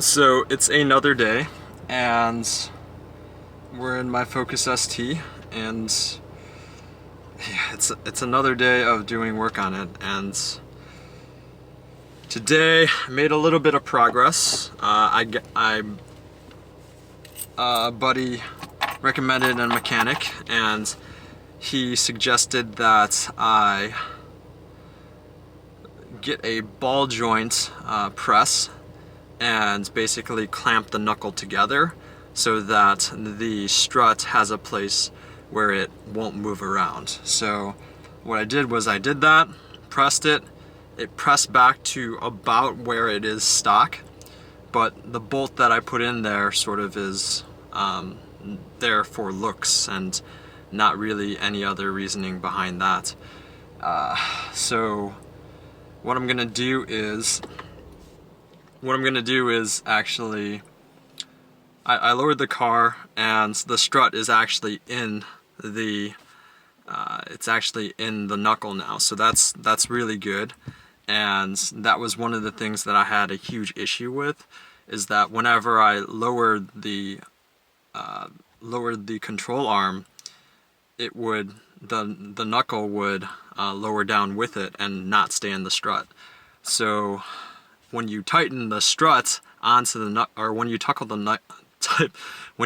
So it's another day, and we're in my Focus ST, and yeah, it's another day of doing work on it. And today I made a little bit of progress. A buddy recommended a mechanic, and he suggested that I get a ball joint press and basically clamp the knuckle together so that the strut has a place where it won't move around. So what I did was I did that, pressed it, it pressed back to about where it is stock, but the bolt that I put in there sort of is there for looks and not really any other reasoning behind that. So what I'm gonna do is actually, I lowered the car, and the strut is actually in the knuckle now, so that's really good. And that was one of the things that I had a huge issue with, is that whenever I lowered the control arm, the knuckle would lower down with it and not stay in the strut. So when you tighten the strut onto the when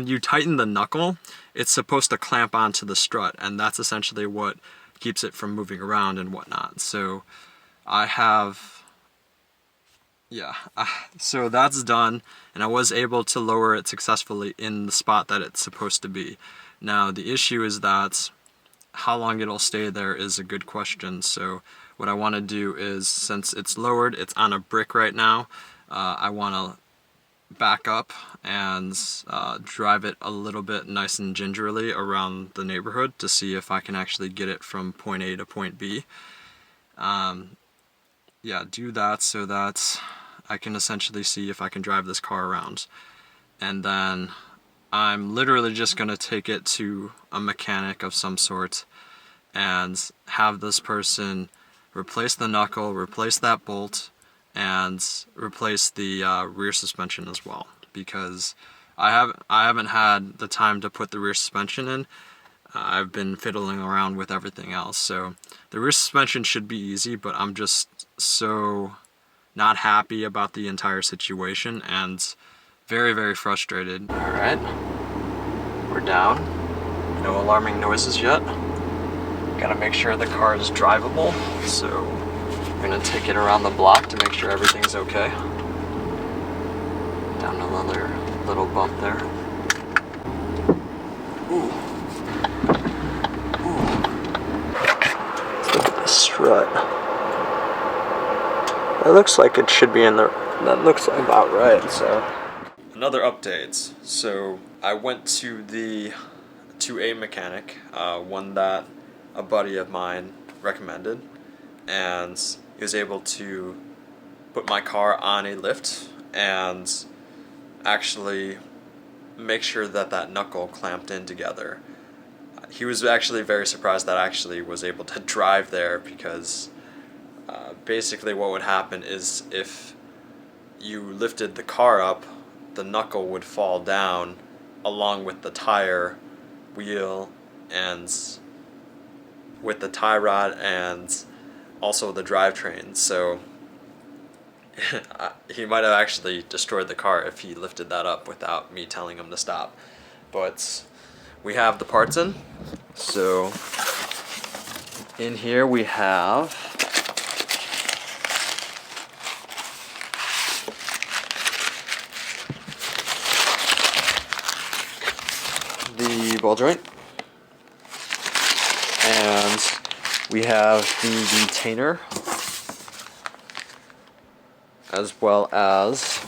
you tighten the knuckle, it's supposed to clamp onto the strut, and that's essentially what keeps it from moving around and whatnot. So so that's done, and I was able to lower it successfully in the spot that it's supposed to be. Now the issue is that how long it'll stay there is a good question. So what I want to do is, since it's lowered, it's on a brick right now, I want to back up and drive it a little bit nice and gingerly around the neighborhood to see if I can actually get it from point A to point B. Yeah, do that so that I can essentially see if I can drive this car around. And then I'm literally just going to take it to a mechanic of some sort and have this person replace the knuckle, replace that bolt, and replace the rear suspension as well, because I haven't had the time to put the rear suspension in. I've been fiddling around with everything else, so the rear suspension should be easy, but I'm just so not happy about the entire situation and very, very frustrated. Alright, we're down. No alarming noises yet. Gotta make sure the car is drivable, so I'm gonna take it around the block to make sure everything's okay. Down another little bump there. Ooh. Ooh. Let's look at the strut. It looks like it should be in there. That looks about right, so. Another update. So I went to a mechanic, one that a buddy of mine recommended, and he was able to put my car on a lift and actually make sure that that knuckle clamped in together. He was actually very surprised that I actually was able to drive there, because basically what would happen is if you lifted the car up, the knuckle would fall down along with the tire, wheel, and with the tie rod, and also the drivetrain. So he might have actually destroyed the car if he lifted that up without me telling him to stop. But we have the parts in. So in here we have the ball joint, and we have the retainer, as well as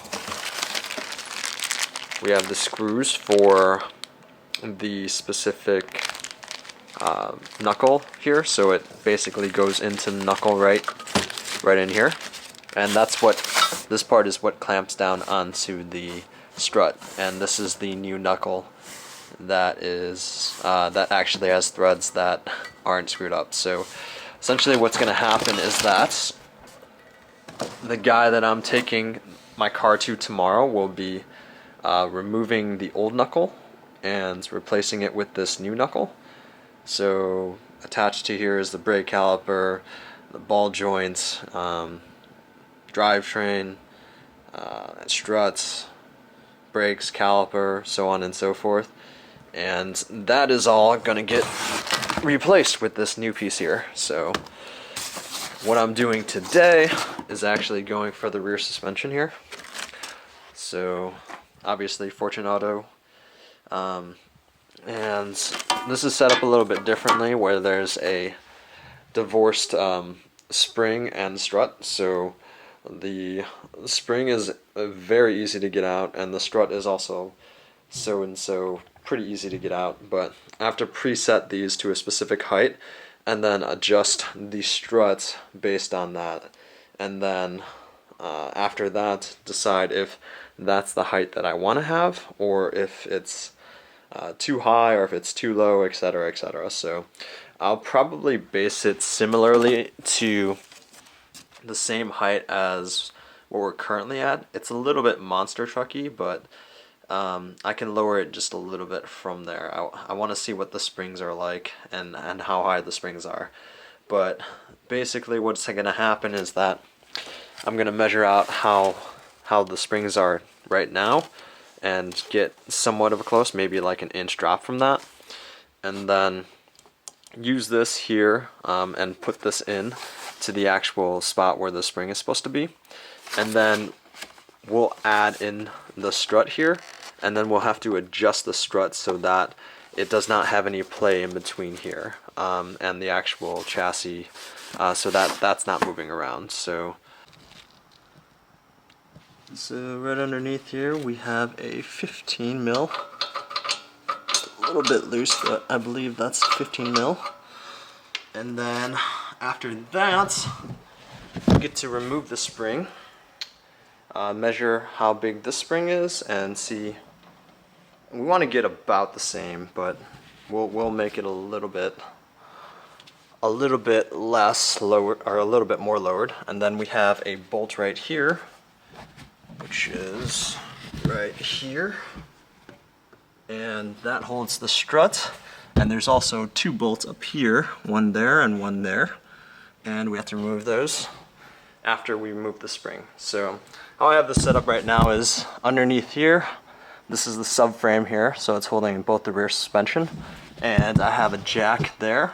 we have the screws for the specific knuckle here, so it basically goes into the knuckle right in here, and that's what this part is, what clamps down onto the strut. And this is the new knuckle that actually has threads that aren't screwed up. So essentially what's going to happen is that the guy that I'm taking my car to tomorrow will be removing the old knuckle and replacing it with this new knuckle. So attached to here is the brake caliper, the ball joints, drivetrain, struts, brakes, caliper, so on and so forth. And that is all gonna get replaced with this new piece here. So what I'm doing today is actually going for the rear suspension here. So obviously Fortunato, and this is set up a little bit differently where there's a divorced spring and strut. So the spring is very easy to get out, and the strut is also so pretty easy to get out, but I have to preset these to a specific height and then adjust the struts based on that, and then after that decide if that's the height that I want to have, or if it's too high, or if it's too low, etc., etc. So I'll probably base it similarly to the same height as what we're currently at. It's a little bit monster trucky, but I can lower it just a little bit from there. I want to see what the springs are like and how high the springs are. But basically what's going to happen is that I'm going to measure out how the springs are right now and get somewhat of a close, maybe like an inch drop from that. And then use this here and put this in to the actual spot where the spring is supposed to be. And then we'll add in the strut here, and then we'll have to adjust the strut so that it does not have any play in between here and the actual chassis, so that's not moving around. So right underneath here we have a 15 mil. It's a little bit loose, but I believe that's 15 mil. And then after that, we get to remove the spring. Measure how big this spring is and see. We want to get about the same, but we'll make it a little bit less lower, or a little bit more lowered. And then we have a bolt right here, which is right here, and that holds the strut. And there's also two bolts up here, one there and one there, and we have to remove those after we remove the spring. So how I have this set up right now is underneath here, this is the subframe here, so it's holding both the rear suspension, and I have a jack there,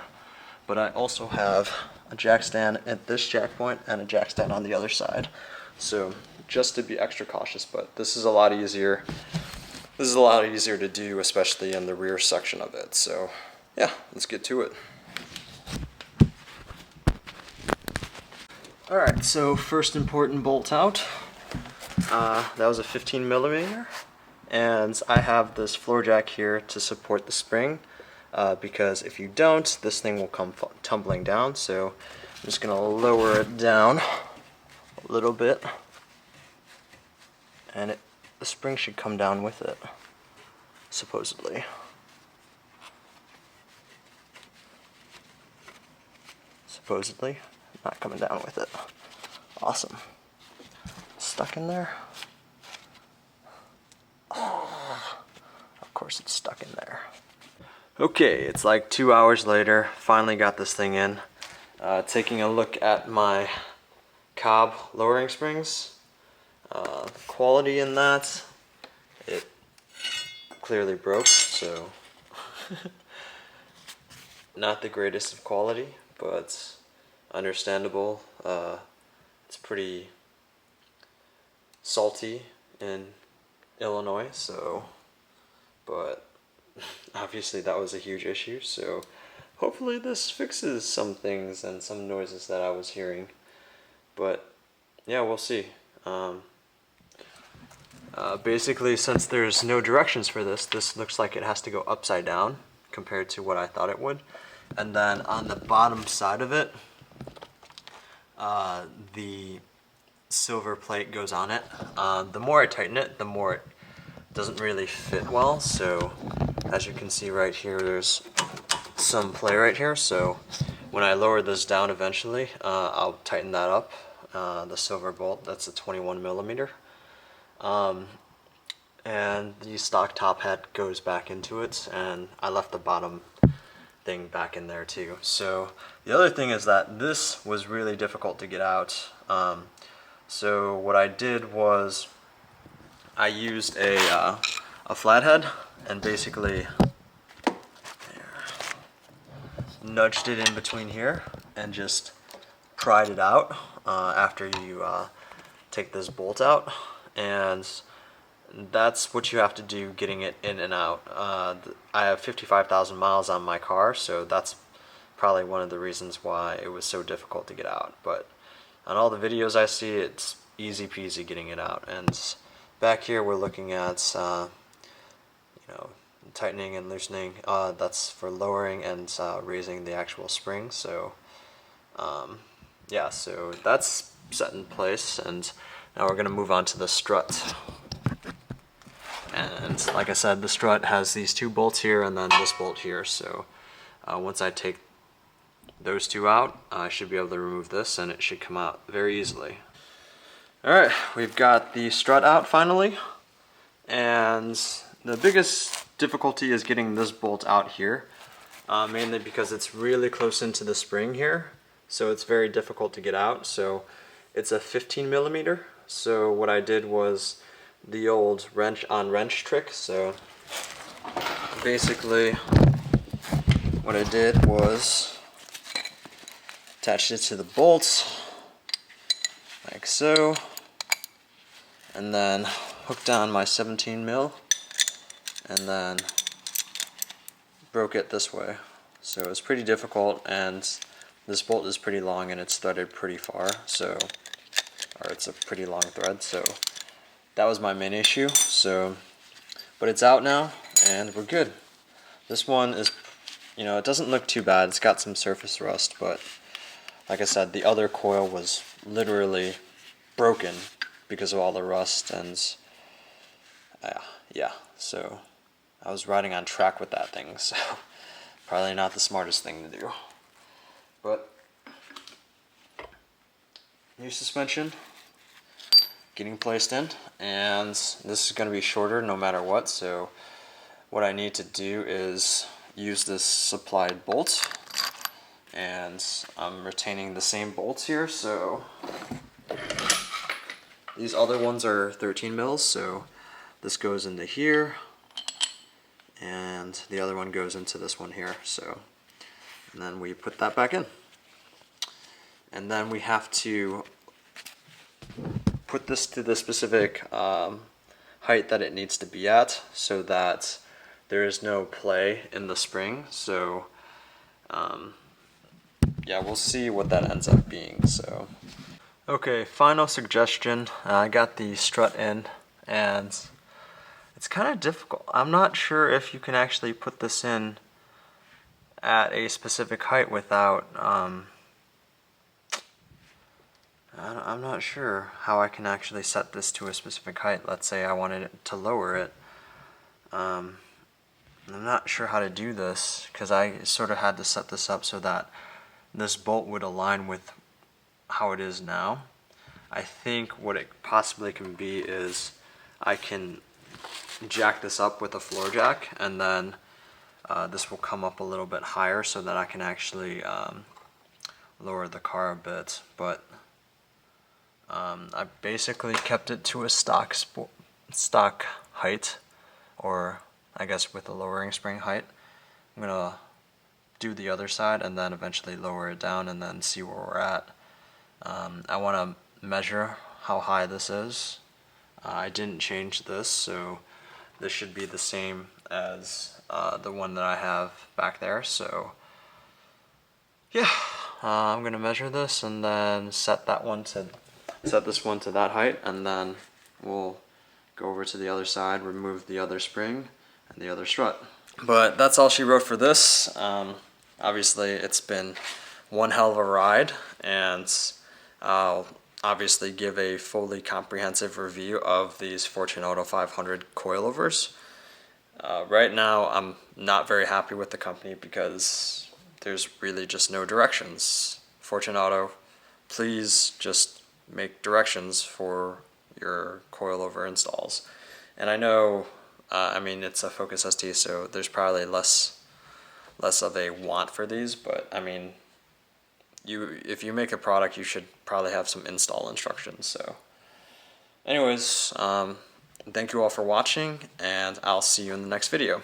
but I also have a jack stand at this jack point and a jack stand on the other side. So just to be extra cautious, but this is a lot easier. This is a lot easier to do, especially in the rear section of it. So yeah, let's get to it. Alright, so first important bolt out. That was a 15 millimeter, and I have this floor jack here to support the spring, because if you don't, this thing will come tumbling down. So I'm just going to lower it down a little bit, and the spring should come down with it, supposedly. Supposedly, not coming down with it. Awesome. Stuck in there. Oh, of course it's stuck in there. Okay, it's like 2 hours later, finally got this thing in. Taking a look at my Cobb lowering springs. Quality in that, it clearly broke, so not the greatest of quality, but understandable. It's pretty salty in Illinois, so, but obviously that was a huge issue, so hopefully this fixes some things and some noises that I was hearing. But yeah, we'll see. Basically, since there's no directions for this, this looks like it has to go upside down compared to what I thought it would. And then on the bottom side of it, the silver plate goes on it. The more I tighten it, the more it doesn't really fit well. So as you can see right here, there's some play right here. So when I lower this down eventually, I'll tighten that up. The silver bolt, that's a 21 millimeter. And the stock top head goes back into it, and I left the bottom thing back in there too. So the other thing is that this was really difficult to get out. So what I did was I used a flathead and basically nudged it in between here and just pried it out after you take this bolt out, and that's what you have to do getting it in and out. I have 55,000 miles on my car, so that's probably one of the reasons why it was so difficult to get out. But on all the videos I see, it's easy peasy getting it out. And back here we're looking at tightening and loosening. That's for lowering and raising the actual spring. So yeah, so that's set in place, and now we're going to move on to the strut. And like I said, the strut has these two bolts here and then this bolt here. So once I take those two out, I should be able to remove this, and it should come out very easily. Alright, we've got the strut out finally, and the biggest difficulty is getting this bolt out here, mainly because it's really close into the spring here, so it's very difficult to get out. So it's a 15 millimeter. So what I did was the old wrench on wrench trick. So basically what I did was attached it to the bolts like so, and then hooked on my 17 mil and then broke it this way. So it's pretty difficult, and this bolt is pretty long and it's threaded pretty far, so, or it's a pretty long thread, so that was my main issue. So, but it's out now and we're good. This one is, it doesn't look too bad. It's got some surface rust, but like I said, the other coil was literally broken because of all the rust, and yeah, so I was riding on track with that thing, so probably not the smartest thing to do. But new suspension getting placed in, and this is going to be shorter no matter what, so what I need to do is use this supplied bolt, and I'm retaining the same bolts here. So these other ones are 13 mils, so this goes into here and the other one goes into this one here. So, and then we put that back in, and then we have to put this to the specific height that it needs to be at, so that there is no play in the spring. So yeah, we'll see what that ends up being. So okay, final suggestion. I got the strut in, and it's kind of difficult. I'm not sure if you can actually put this in at a specific height without I'm not sure how I can actually set this to a specific height. Let's say I wanted it to lower it. I'm not sure how to do this, because I sort of had to set this up so that this bolt would align with how it is now. I think what it possibly can be is I can jack this up with a floor jack, and then this will come up a little bit higher so that I can actually lower the car a bit. But I basically kept it to a stock height, or I guess with a lowering spring height. I'm gonna do the other side and then eventually lower it down and then see where we're at. I want to measure how high this is. I didn't change this, so this should be the same as the one that I have back there. So yeah, I'm gonna measure this and then set this one to that height, and then we'll go over to the other side, remove the other spring and the other strut. But that's all she wrote for this. Obviously it's been one hell of a ride, and I'll obviously give a fully comprehensive review of these Fortunato 500 coilovers. Right now I'm not very happy with the company because there's really just no directions. Fortunato, please just make directions for your coilover installs. And I know, I mean, it's a Focus ST, so there's probably less of a want for these, but I mean, if you make a product, you should probably have some install instructions. So anyways, thank you all for watching, and I'll see you in the next video.